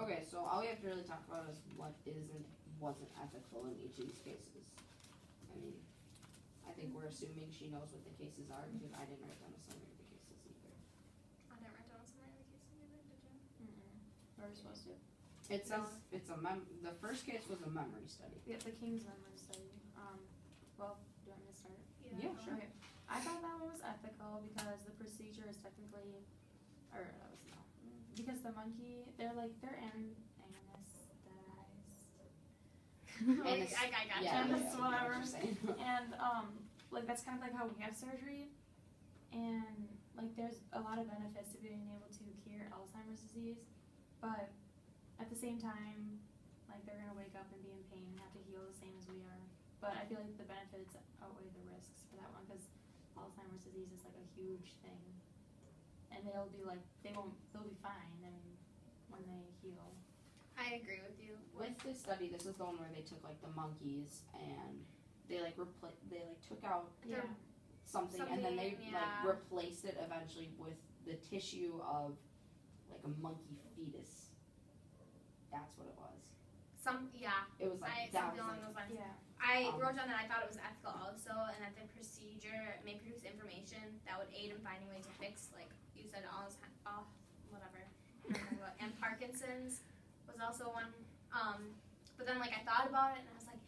Okay, so all we have to really talk about is what is and wasn't ethical in each of these cases. I mean, I think we're assuming she knows what the cases are because I didn't write down a summary of the cases either. I didn't write down a summary of the cases either, did you? We were supposed to. It says the first case was a memory study. Yeah, the King's memory study. Well, do you want me to start? Yeah, sure. Okay. I thought that one was ethical because the procedure is technically, because the monkey, they're anesthetized. I got Yeah, you. Whatever. And that's kind of like how we have surgery, and like there's a lot of benefits to being able to cure Alzheimer's disease, but at the same time, like they're gonna wake up and be in pain and have to heal the same as we are. But I feel like the benefits outweigh the risks for that one because Alzheimer's disease is like a huge thing, and they'll be fine and when they heal. I agree with you. With this study, this is the one where they took like the monkeys and they took out something and then they like replaced it eventually with the tissue of like a monkey fetus. That's what it was. It was like something along those lines. Yeah. I wrote down that I thought it was ethical also, and that the procedure may produce information that would aid in finding ways to fix, like you said, and Parkinson's was also one. But then like I thought about it and I was like,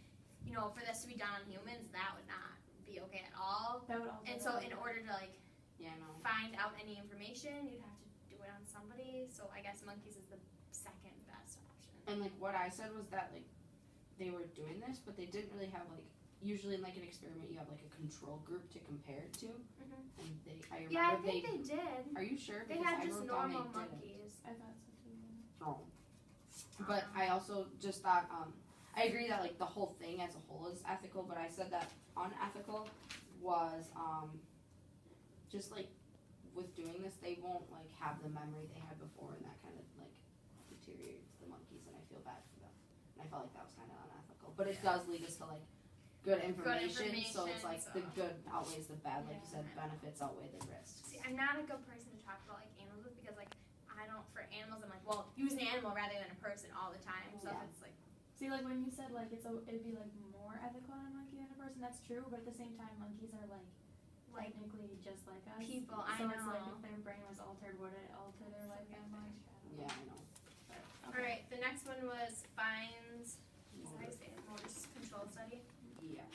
for this to be done on humans, that would not be okay at all. That would also. And so in order to find out any information, you'd have to do it on somebody. So I guess monkeys is the second best option. And like what I said was that like they were doing this, but they didn't really have like usually in like an experiment you have like a control group to compare it to. Mm-hmm. And I think they did. Are you sure? They Because had just normal they monkeys. I thought so too. Oh. But I also just thought, I agree that like the whole thing as a whole is ethical, but I said that unethical was just like with doing this, they won't like have the memory they had before, and that kind of like deteriorates the monkeys, and I feel bad for them. And I felt like that was kind of unethical, but it does lead us to like good information, so it's like the good outweighs the bad, like you said, benefits outweigh the risks. See, I'm not a good person to talk about like animals with because like for animals I'm like, well, use an animal rather than a person all the time. So it's like. See, like when you said like it'd be like more ethical on a monkey than a person, that's true. But at the same time, monkeys are like technically just like us. People, so it's like if their brain was altered, would it alter their life that much? Yeah, I know. But, okay. All right, the next one was fines. Motor control study. Yes.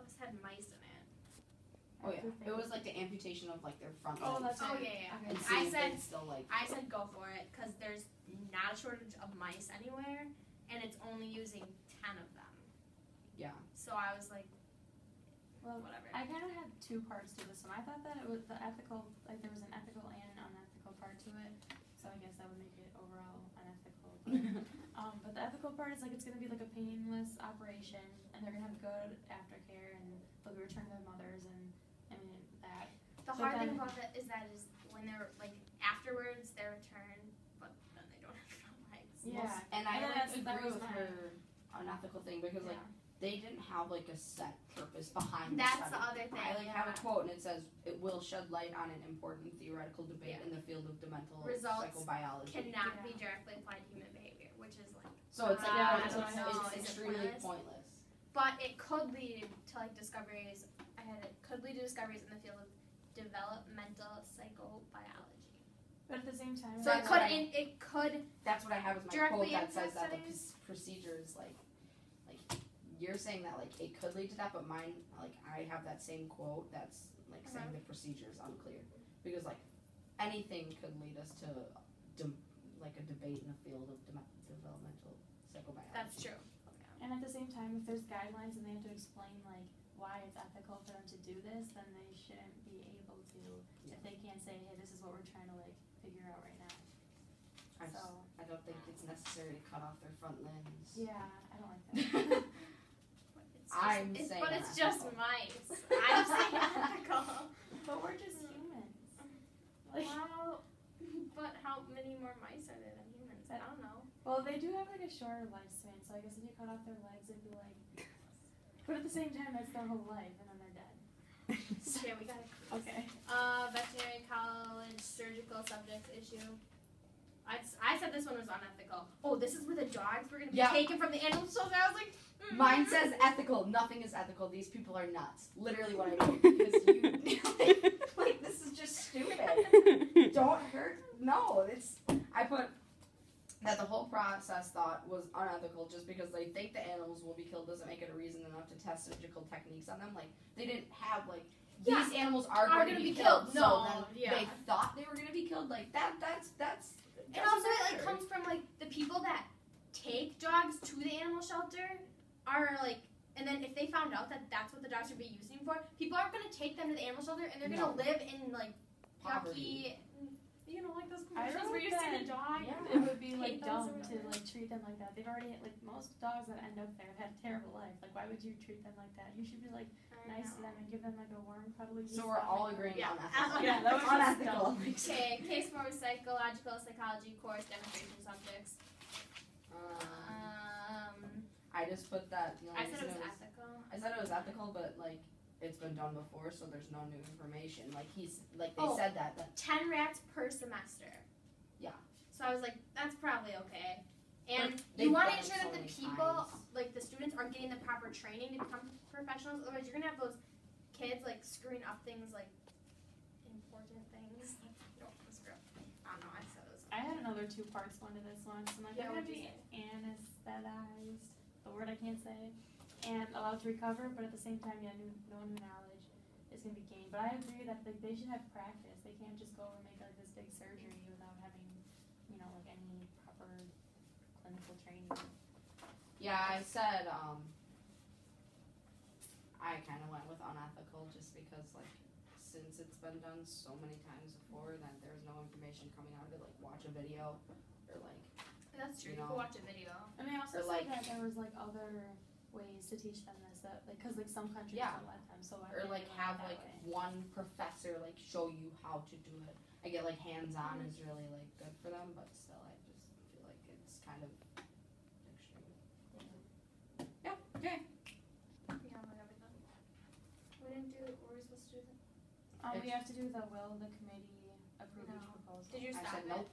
This had mice in it. Oh yeah, it was like the amputation of like their front legs. Oh, that's right. Yeah. And I said still like. I said go for it because there's not a shortage of mice anywhere, and it's only using 10 of them. Yeah. So I was like, well, whatever. I kind of had two parts to this one. I thought that it was the ethical, like there was an ethical and an unethical part to it. So I guess that would make it overall unethical. But the ethical part is like it's going to be like a painless operation, and they're going to have good aftercare, and they'll be returned to their mothers, and I mean that. The hard thing about that is when they're like afterwards they're returned, but then they don't have front legs. Yeah. And I agree with her unethical thing because like they didn't have like a set purpose behind That's the the other thing. I have a quote and it says it will shed light on an important theoretical debate in the field of demental psychobiology. Cannot be directly applied to human behavior, which is like so it's like it's extremely pointless. But it could lead to like discoveries. Could lead to discoveries in the field of developmental psychobiology. But at the same time, so it could. That's what I have as my quote that says that the procedure is like you're saying that like it could lead to that, but mine like I have that same quote that's like saying the procedure is unclear because like anything could lead us to like a debate in the field of developmental psychobiology. That's true. And at the same time, if there's guidelines and they have to explain like why it's ethical for them to do this, then they shouldn't be able to. If they can't say, hey, this is what we're trying to like figure out right now. I don't think it's necessary to cut off their front limbs. Yeah, I don't like that. But it's just mice. I'm saying ethical. But we're just humans. Well, but how many more mice are there than humans? I don't know. Well, they do have like a shorter lifespan, so I guess if you cut off their legs, it'd be like. But at the same time, that's their whole life, and then they're dead. Yeah, we got it. Okay. Veterinary college surgical subjects issue. I said this this one was unethical. Oh, this is where the dogs were gonna be Yeah. taken from the animal shelter. I was like, Mine says ethical. Nothing is ethical. These people are nuts. Literally what I mean. Because you, like, this is just stupid. Don't hurt. No, it's. I put that the whole process thought was unethical just because they think the animals will be killed doesn't make it a reason enough to test surgical techniques on them. Like, they didn't have, like, Yeah. these animals are going to be killed. No, So then yeah. they thought they were going to be killed. Like, that's And also, it like comes from like the people that take dogs to the animal shelter are like, and then if they found out that that's what the dogs would be using for, people aren't gonna take them to the animal shelter, and they're gonna live in like Poverty. yucky, you know, like those I commercials wrote where you see that. the dog. Yeah. It would be like Hate those dumb or to whatever. like treat them like that. They've already like most dogs that end up there have had a terrible life. Like why would you treat them like that? You should be like nice to them and give them like a warm cuddly. So we're all agreeing Yeah. on ethical. Yeah, that was just unethical. Okay, case for psychological psychology course demonstration subjects. I just put that. The only I said it reason was ethical. I said it was ethical, but like it's been done before, so there's no new information. Like they Oh. said that. But 10 rats per semester. Yeah. So I was like, that's probably okay. And They've you want to done it ensure so that the many people, times. like the students, are getting the proper training to become professionals. Otherwise, you're gonna have those kids like screwing up things like important things. Don't screw up. I don't know. I said it was. I had another 2 parts one to this one. So I'm like, Yeah, they're gonna what'd you be anesthetized, the word I can't say, and allowed to recover, but at the same time, yeah, no new knowledge is gonna be gained. But I agree that like they should have practice. They can't just go and make like this big surgery without having, you know, like any proper clinical training. yeah, I said I kind of went with unethical just because like since it's been done so many times before that there's no information coming out of it. Like watch a video or like That's true. You You know. can watch a video. And they also Or, said like- that there was like other ways to teach them this, that like because like some countries Yeah. don't let them, so why or can't like they learn have that like way? one professor like show you how to do it. I get like hands-on is really like good for them, but still I just feel like it's kind of extreme. Yeah. Okay. Yeah, whatever. We didn't do. Were we supposed to do that? We have to do the will of the committee approve No. each proposal. Did you I stop said it? nope.